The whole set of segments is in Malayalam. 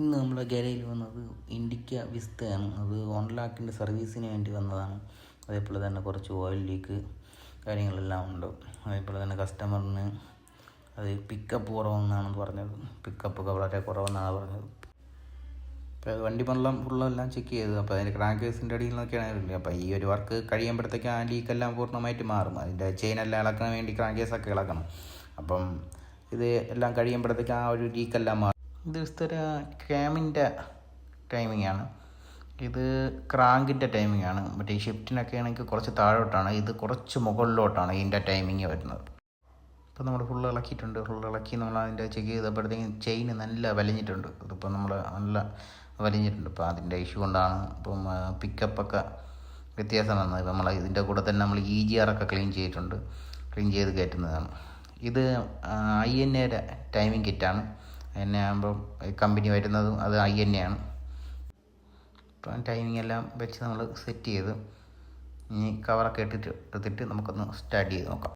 ഇന്ന് നമ്മുടെ ഗരയിൽ വന്നത് ഇൻഡിക്ക വിസ്റ്റയാണ്. അത് 1 ലാഖിൻ്റെ സർവീസിന് വേണ്ടി വന്നതാണ്. അതേപോലെ തന്നെ കുറച്ച് ഓയിൽ ലീക്ക് കാര്യങ്ങളെല്ലാം ഉണ്ട്. അതേപോലെ തന്നെ കസ്റ്റമറിന് അത് പിക്കപ്പ് കുറവെന്നാണ് പറഞ്ഞത്. പിക്കപ്പൊക്കെ വളരെ കുറവെന്നാണ് പറഞ്ഞത്. അപ്പോൾ വണ്ടി ഫുള്ളെല്ലാം ചെക്ക് ചെയ്തു. അപ്പോൾ അതിൻ്റെ ക്രാങ്ക് കേസിൻ്റെ അടിയിൽ നിന്നൊക്കെയാണ് വരുന്നത്. അപ്പോൾ ഈ ഒരു വർക്ക് കഴിയുമ്പോഴത്തേക്ക് ആ ലീക്കെല്ലാം പൂർണ്ണമായിട്ട് മാറും. അതിൻ്റെ ചെയിനെല്ലാം ഇളക്കാൻ വേണ്ടി ക്രാങ്ക് കേസൊക്കെ ഇളക്കണം. അപ്പം ഇത് എല്ലാം കഴിയുമ്പോഴത്തേക്ക് ആ ഒരു ലീക്കെല്ലാം മാറും. ഇത് വിസ്തര ക്യാമിൻ്റെ ടൈമിംഗ് ആണ്. ഇത് ക്രാങ്കിൻ്റെ ടൈമിംഗ് ആണ്. മറ്റേ ഈ ഷിഫ്റ്റിനൊക്കെ ആണെങ്കിൽ കുറച്ച് താഴോട്ടാണ്, ഇത് കുറച്ച് മുകളിലോട്ടാണ് ഇതിൻ്റെ ടൈമിങ് വരുന്നത്. ഇപ്പോൾ നമ്മൾ ഫുള്ള് ഇളക്കിയിട്ടുണ്ട്. ഫുള്ള് ഇളക്കി നമ്മൾ അതിൻ്റെ ചെക്ക് ചെയ്തപ്പോഴത്തേക്കും ചെയിൻ നല്ല വലിഞ്ഞിട്ടുണ്ട്. ഇതിപ്പോൾ നമ്മൾ നല്ല വലിഞ്ഞിട്ടുണ്ട്. ഇപ്പോൾ അതിൻ്റെ ഇഷ്യൂ കൊണ്ടാണ് ഇപ്പം പിക്കപ്പൊക്കെ വ്യത്യാസം വന്നത്. ഇപ്പം നമ്മൾ ഇതിൻ്റെ കൂടെ തന്നെ നമ്മൾ EGR ഒക്കെ ക്ലീൻ ചെയ്ത് കയറ്റുന്നതാണ്. ഇത് INA ടൈമിംഗ് കിറ്റാണ്. INA ആകുമ്പം കമ്പനി വരുന്നതും അത് INA ആണ്. ഇപ്പം ടൈമിംഗ് എല്ലാം വെച്ച് നമ്മൾ സെറ്റ് ചെയ്ത് ഇനി കവറൊക്കെ എടുത്തിട്ട് നമുക്കൊന്ന് സ്റ്റാർട്ട് ചെയ്ത് നോക്കാം.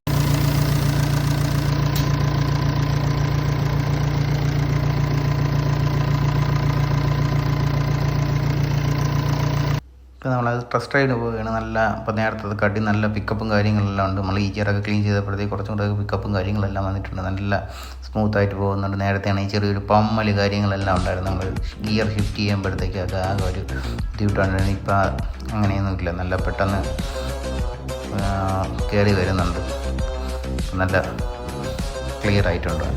ഇപ്പോൾ നമ്മളത് ടെസ്റ്റ് റൈഡ് പോവുകയാണ്. നല്ല ഇപ്പോൾ നേരത്തെ കാട്ടി നല്ല പിക്കപ്പും കാര്യങ്ങളെല്ലാം ഉണ്ട്. നമ്മൾ EGR ഒക്കെ ക്ലീൻ ചെയ്തപ്പോഴത്തേക്ക് കുറച്ചും കൂടെ പിക്കപ്പും കാര്യങ്ങളെല്ലാം വന്നിട്ടുണ്ട്. നല്ല സ്മൂത്തായിട്ട് പോകുന്നുണ്ട്. നേരത്തെ ആണെങ്കിൽ ചെറിയൊരു പമ്മൽ കാര്യങ്ങളെല്ലാം ഉണ്ടായിരുന്നു. നമ്മൾ ഗിയർ ഷിഫ്റ്റ് ചെയ്യുമ്പോഴത്തേക്കൊക്കെ ആകെ ഒരു ബുദ്ധിമുട്ടാണ്. ഇപ്പോൾ അങ്ങനെയൊന്നുമില്ല. നല്ല പെട്ടെന്ന് കയറി വരുന്നുണ്ട്. നല്ല ക്ലിയർ ആയിട്ടുണ്ട്.